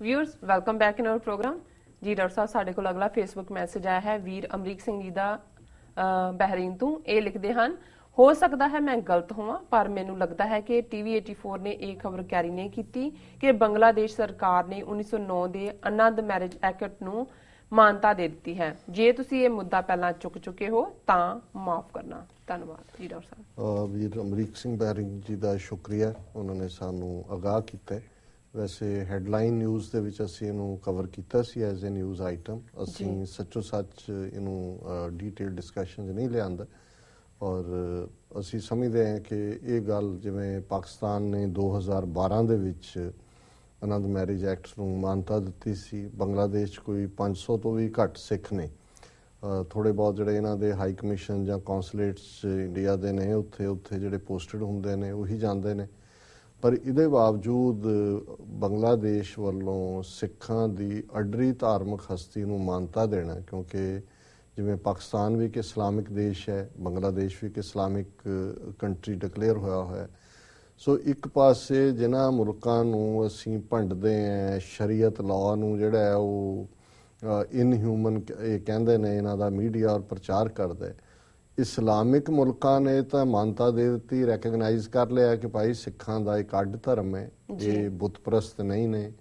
Viewers welcome back in our program जी। Doctor साहब साडे कोल अगला फेसबुक मैसेज आया है वीर अमरीक सिंह जी का बहरीन तो ये लिखते हैं, हो सकता है मैं गलत होवां पर मैनू लगता है कि TV 84 ने यह खबर कैरी नहीं की कि बांग्लादेश सरकार ने 1909 के आनंद मैरिज एक्ट नूं मानता दे दी है। जे तुसी ये मुद्दा पहला चुक चुके हो तो माफ करना। धन्यवाद जी डॉक्टर साहब। वीर अमरीक सिंह बहरीन जी का शुक्रिया, उन्होंने सानू आगाह किया। वैसे हैडलाइन न्यूज़ ਦੇ ਵਿੱਚ ਅਸੀਂ ਇਹਨੂੰ ਕਵਰ ਕੀਤਾ ਸੀ ਐਜ਼ ਅ ਨਿਊਜ਼ ਆਈਟਮ। ਅਸੀਂ ਸੱਚੋ ਸੱਚ ਇਹਨੂੰ ਡੀਟੇਲ ਡਿਸਕਸ਼ਨ 'ਚ ਨਹੀਂ ਲਿਆਂਦਾ ਔਰ ਅਸੀਂ ਸਮਝਦੇ ਹਾਂ ਕਿ ਇਹ ਗੱਲ ਜਿਵੇਂ ਪਾਕਿਸਤਾਨ ਨੇ 2012 ਦੇ ਵਿੱਚ ਆਨੰਦ ਮੈਰਿਜ ਐਕਟ ਨੂੰ ਮਾਨਤਾ ਦਿੱਤੀ ਸੀ, ਬੰਗਲਾਦੇਸ਼ 'ਚ ਕੋਈ 500 ਤੋਂ ਵੀ ਘੱਟ ਸਿੱਖ ਨੇ। ਥੋੜ੍ਹੇ ਬਹੁਤ ਜਿਹੜੇ ਇਹਨਾਂ ਦੇ ਹਾਈ ਕਮਿਸ਼ਨ ਜਾਂ ਕੌਂਸੂਲੇਟਸ ਇੰਡੀਆ ਦੇ ਨੇ ਉੱਥੇ ਜਿਹੜੇ ਪੋਸਟਡ ਹੁੰਦੇ ਨੇ ਉਹੀ ਜਾਂਦੇ ਨੇ। ਪਰ ਇਹਦੇ ਬਾਵਜੂਦ ਬੰਗਲਾਦੇਸ਼ ਵੱਲੋਂ ਸਿੱਖਾਂ ਦੀ ਅਡਰੀ ਧਾਰਮਿਕ ਹਸਤੀ ਨੂੰ ਮਾਨਤਾ ਦੇਣਾ, ਕਿਉਂਕਿ ਜਿਵੇਂ ਪਾਕਿਸਤਾਨ ਵੀ ਇੱਕ ਇਸਲਾਮਿਕ ਦੇਸ਼ ਹੈ, ਬੰਗਲਾਦੇਸ਼ ਵੀ ਇੱਕ ਇਸਲਾਮਿਕ ਕੰਟਰੀ ਡਿਕਲੇਅਰ ਹੋਇਆ। ਸੋ ਇੱਕ ਪਾਸੇ ਜਿਨ੍ਹਾਂ ਮੁਲਕਾਂ ਨੂੰ ਅਸੀਂ ਭੰਡਦੇ ਹਾਂ, ਸ਼ਰੀਅਤ ਲਾਅ ਨੂੰ ਜਿਹੜਾ ਹੈ ਉਹ ਇਨਹਿਊਮਨ ਇਹ ਕਹਿੰਦੇ ਨੇ, ਇਹਨਾਂ ਦਾ ਮੀਡੀਆ ਔਰ ਪ੍ਰਚਾਰ ਕਰਦਾ। ਇਸਲਾਮਿਕ ਮੁਲਕਾਂ ਨੇ ਤਾਂ ਮਾਨਤਾ ਦੇ ਦਿੱਤੀ, ਰੈਕਗਨਾਈਜ਼ ਕਰ ਲਿਆ ਕਿ ਭਾਈ ਸਿੱਖਾਂ ਦਾ ਇੱਕ ਅੱਡ ਧਰਮ ਹੈ, ਇਹ ਬੁੱਤ ਪ੍ਰਸਤ ਨਹੀਂ ਨੇ,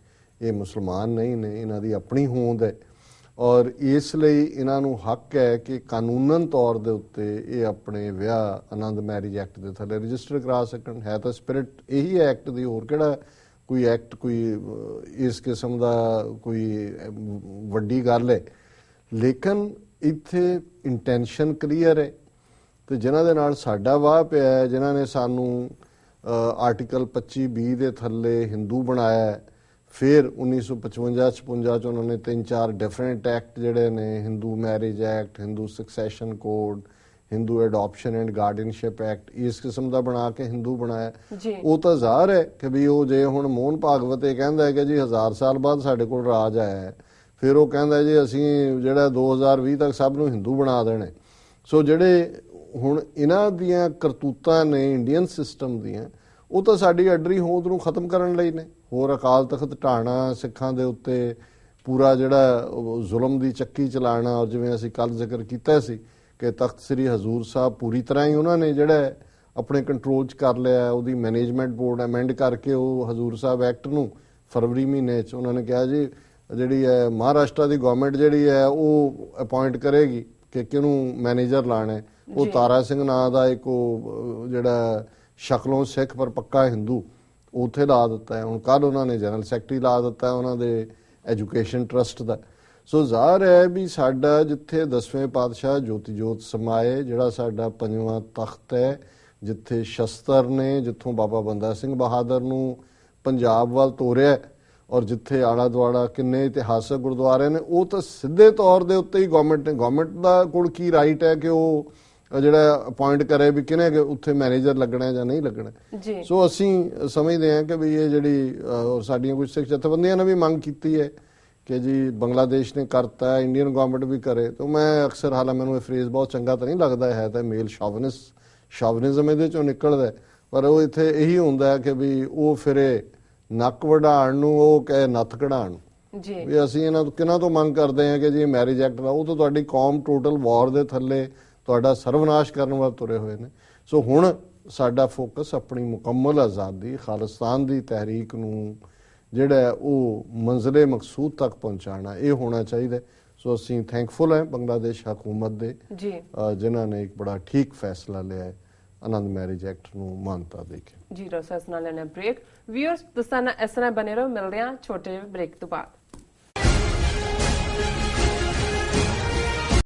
ਇਹ ਮੁਸਲਮਾਨ ਨਹੀਂ ਨੇ, ਇਹਨਾਂ ਦੀ ਆਪਣੀ ਹੋਂਦ ਹੈ ਔਰ ਇਸ ਲਈ ਇਹਨਾਂ ਨੂੰ ਹੱਕ ਹੈ ਕਿ ਕਾਨੂੰਨਨ ਤੌਰ ਦੇ ਉੱਤੇ ਇਹ ਆਪਣੇ ਵਿਆਹ ਆਨੰਦ ਮੈਰਿਜ ਐਕਟ ਦੇ ਥੱਲੇ ਰਜਿਸਟਰ ਕਰਾ ਸਕਣ। ਹੈ ਤਾਂ ਸਪਿਰਿਟ ਇਹੀ ਐਕਟ ਦੀ, ਹੋਰ ਕਿਹੜਾ ਕੋਈ ਐਕਟ ਕੋਈ ਇਸ ਕਿਸਮ ਦਾ ਕੋਈ ਵੱਡੀ ਗੱਲ ਹੈ। ਲੇਕਿਨ ਇੱਥੇ ਇੰਟੈਂਸ਼ਨ ਕਲੀਅਰ ਹੈ ਤੇ ਜਿਨ੍ਹਾਂ ਦੇ ਨਾਲ ਸਾਡਾ ਵਾਹ ਪਿਆ ਹੈ, ਜਿਨ੍ਹਾਂ ਨੇ ਸਾਨੂੰ ਆਰਟੀਕਲ 25(b) ਦੇ ਥੱਲੇ ਹਿੰਦੂ ਬਣਾਇਆ, ਫਿਰ 1955-56 'ਚ ਉਹਨਾਂ ਨੇ 3-4 ਡਿਫਰੈਂਟ ਐਕਟ ਜਿਹੜੇ ਨੇ, Hindu marriage act, Hindu succession code, Hindu adoption and guardianship act, ਇਸ ਕਿਸਮ ਦਾ ਬਣਾ ਕੇ ਹਿੰਦੂ ਬਣਾਇਆ। ਉਹ ਤਾਂ ਜ਼ਾਹਰ ਹੈ ਕਿ ਵੀ ਉਹ ਜੇ ਹੁਣ ਮੋਹਨ ਭਾਗਵਤ ਇਹ ਕਹਿੰਦਾ ਹੈ ਕਿ ਜੀ 1000 ਸਾਲ ਬਾਅਦ ਸਾਡੇ ਕੋਲ ਰਾਜ ਆਇਆ ਹੈ, ਫਿਰ ਉਹ ਕਹਿੰਦਾ ਜੀ ਅਸੀਂ ਜਿਹੜਾ 2020 ਤੱਕ ਸਭ ਨੂੰ ਹਿੰਦੂ ਬਣਾ ਦੇਣੇ। ਸੋ ਜਿਹੜੇ ਹੁਣ ਇਹਨਾਂ ਦੀਆਂ ਕਰਤੂਤਾਂ ਨੇ ਇੰਡੀਅਨ ਸਿਸਟਮ ਦੀਆਂ, ਉਹ ਤਾਂ ਸਾਡੀ ਅਡਰੀ ਹੋਂਦ ਨੂੰ ਖਤਮ ਕਰਨ ਲਈ ਨੇ। ਹੋਰ ਅਕਾਲ ਤਖਤ ਢਾਣਾ, ਸਿੱਖਾਂ ਦੇ ਉੱਤੇ ਪੂਰਾ ਜਿਹੜਾ ਜ਼ੁਲਮ ਦੀ ਚੱਕੀ ਚਲਾਉਣਾ, ਔਰ ਜਿਵੇਂ ਅਸੀਂ ਕੱਲ੍ਹ ਜ਼ਿਕਰ ਕੀਤਾ ਸੀ ਕਿ ਤਖਤ ਸ੍ਰੀ ਹਜ਼ੂਰ ਸਾਹਿਬ ਪੂਰੀ ਤਰ੍ਹਾਂ ਹੀ ਉਹਨਾਂ ਨੇ ਜਿਹੜਾ ਆਪਣੇ ਕੰਟਰੋਲ 'ਚ ਕਰ ਲਿਆ। ਉਹਦੀ ਮੈਨੇਜਮੈਂਟ ਬੋਰਡ ਅਮੈਂਡ ਕਰਕੇ ਉਹ ਹਜ਼ੂਰ ਸਾਹਿਬ ਐਕਟ ਨੂੰ ਫਰਵਰੀ ਮਹੀਨੇ 'ਚ ਉਹਨਾਂ ਨੇ ਕਿਹਾ ਜੀ ਜਿਹੜੀ ਹੈ ਮਹਾਰਾਸ਼ਟਰ ਦੀ ਗਵਰਨਮੈਂਟ ਜਿਹੜੀ ਹੈ ਉਹ ਅਪਾਇੰਟ ਕਰੇਗੀ ਕਿ ਕਿਹਨੂੰ ਮੈਨੇਜਰ ਲਾਣਾ ਹੈ। ਉਹ ਤਾਰਾ ਸਿੰਘ ਨਾਂ ਦਾ ਇੱਕ ਉਹ ਜਿਹੜਾ ਸ਼ਕਲੋਂ ਸਿੱਖ ਪਰ ਪੱਕਾ ਹਿੰਦੂ ਉੱਥੇ ਲਾ ਦਿੱਤਾ ਹੈ। ਹੁਣ ਕੱਲ੍ਹ ਉਹਨਾਂ ਨੇ ਜਨਰਲ ਸੈਕਟਰੀ ਲਾ ਦਿੱਤਾ ਉਹਨਾਂ ਦੇ ਐਜੂਕੇਸ਼ਨ ਟਰਸਟ ਦਾ। ਸੋ ਜ਼ਾਹਰ ਹੈ ਵੀ ਸਾਡਾ ਜਿੱਥੇ 10ਵੇਂ ਪਾਤਸ਼ਾਹ ਜੋਤੀ ਜੋਤ ਸਮਾਏ, ਜਿਹੜਾ ਸਾਡਾ 5ਵਾਂ ਤਖਤ ਹੈ, ਜਿੱਥੇ ਸ਼ਸਤਰ ਨੇ, ਜਿੱਥੋਂ ਬਾਬਾ ਬੰਦਾ ਸਿੰਘ ਬਹਾਦਰ ਨੂੰ ਪੰਜਾਬ ਵੱਲ ਤੋਰਿਆ ਔਰ ਜਿੱਥੇ ਆਲਾ ਦੁਆਲਾ ਕਿੰਨੇ ਇਤਿਹਾਸਕ ਗੁਰਦੁਆਰੇ ਨੇ, ਉਹ ਤਾਂ ਸਿੱਧੇ ਤੌਰ ਦੇ ਉੱਤੇ ਹੀ ਗਵਰਨਮੈਂਟ ਦਾ ਕੋਲ ਕੀ ਰਾਈਟ ਹੈ ਕਿ ਉਹ ਜਿਹੜਾ ਅਪਾਇੰਟ ਕਰੇ ਵੀ ਕਿਹਨੇ ਉੱਥੇ ਮੈਨੇਜਰ ਲੱਗਣਾ ਜਾਂ ਨਹੀਂ ਲੱਗਣਾ। ਸੋ ਅਸੀਂ ਸਮਝਦੇ ਹਾਂ ਕਿ ਵੀ ਇਹ ਜਿਹੜੀ ਸਾਡੀਆਂ ਕੁਝ ਸਿੱਖ ਜਥੇਬੰਦੀਆਂ ਨੇ ਵੀ ਮੰਗ ਕੀਤੀ ਹੈ ਕਿ ਜੀ ਬੰਗਲਾਦੇਸ਼ ਨੇ ਕਰਤਾ, ਇੰਡੀਅਨ ਗਵਰਨਮੈਂਟ ਵੀ ਕਰੇ। ਤਾਂ ਮੈਂ ਅਕਸਰ, ਹਾਲਾਂਕਿ ਮੈਨੂੰ ਇਹ ਫਰੇਜ਼ ਬਹੁਤ ਚੰਗਾ ਤਾਂ ਨਹੀਂ ਲੱਗਦਾ ਹੈ, ਤਾਂ ਮੇਲ ਸ਼ੋਵਨਿਜ਼ਮ ਇਹਦੇ ਚੋਂ ਨਿਕਲਦਾ, ਪਰ ਉਹ ਇੱਥੇ ਇਹੀ ਹੁੰਦਾ ਕਿ ਵੀ ਉਹ ਫਿਰੇ ਨੱਕ ਵਢਾਉਣ ਨੂੰ, ਉਹ ਕਹੇ ਨੱਥ ਕਢਾਉਣ ਵੀ ਅਸੀਂ ਇਹਨਾਂ ਤੋਂ ਕਿਹਨਾਂ ਤੋਂ ਮੰਗ ਕਰਦੇ ਹਾਂ ਕਿ ਜੀ ਮੈਰਿਜ ਐਕਟ ਦਾ, ਉਹ ਤਾਂ ਤੁਹਾਡੀ ਕੌਮ ਟੋਟਲ ਵਾਰ ਦੇ ਥੱਲੇ ਤੁਹਾਡਾ ਸਰਵਨਾਸ਼ ਕਰਨ ਵੱਲ ਤੁਰੇ ਹੋਏ ਨੇ। ਸੋ ਹੁਣ ਸਾਡਾ ਫੋਕਸ ਆਪਣੀ ਮੁਕੰਮਲ ਆਜ਼ਾਦੀ, ਖਾਲਿਸਤਾਨ ਦੀ ਤਹਿਰੀਕ ਨੂੰ ਜਿਹੜਾ ਉਹ ਮੰਜ਼ਿਲੇ ਮਕਸੂਦ ਤੱਕ ਪਹੁੰਚਾਉਣਾ, ਇਹ ਹੋਣਾ ਚਾਹੀਦਾ। ਸੋ ਅਸੀਂ ਥੈਂਕਫੁਲ ਹਾਂ ਬੰਗਲਾਦੇਸ਼ ਹਕੂਮਤ ਦੇ ਜਿਨ੍ਹਾਂ ਨੇ ਇੱਕ ਬੜਾ ਠੀਕ ਫੈਸਲਾ ਲਿਆ ਹੈ ਆਨੰਦ ਮੈਰਿਜ ਐਕਟ ਨੂੰ ਮਾਨਤਾ ਦੇ ਕੇ। ਜੀ ਰੋਸਸ ਨਾਲ ਲੈਣਾ ਬ੍ਰੇਕ। ਵਿਊਅਰਸ ਤੁਸੀਂ ਇਸ ਤਰ੍ਹਾਂ ਬਨੇ ਰਹੋ, ਮਿਲਦੇ ਹਾਂ ਛੋਟੇ ਜਿਹੇ ਬ੍ਰੇਕ ਤੋਂ ਬਾਅਦ।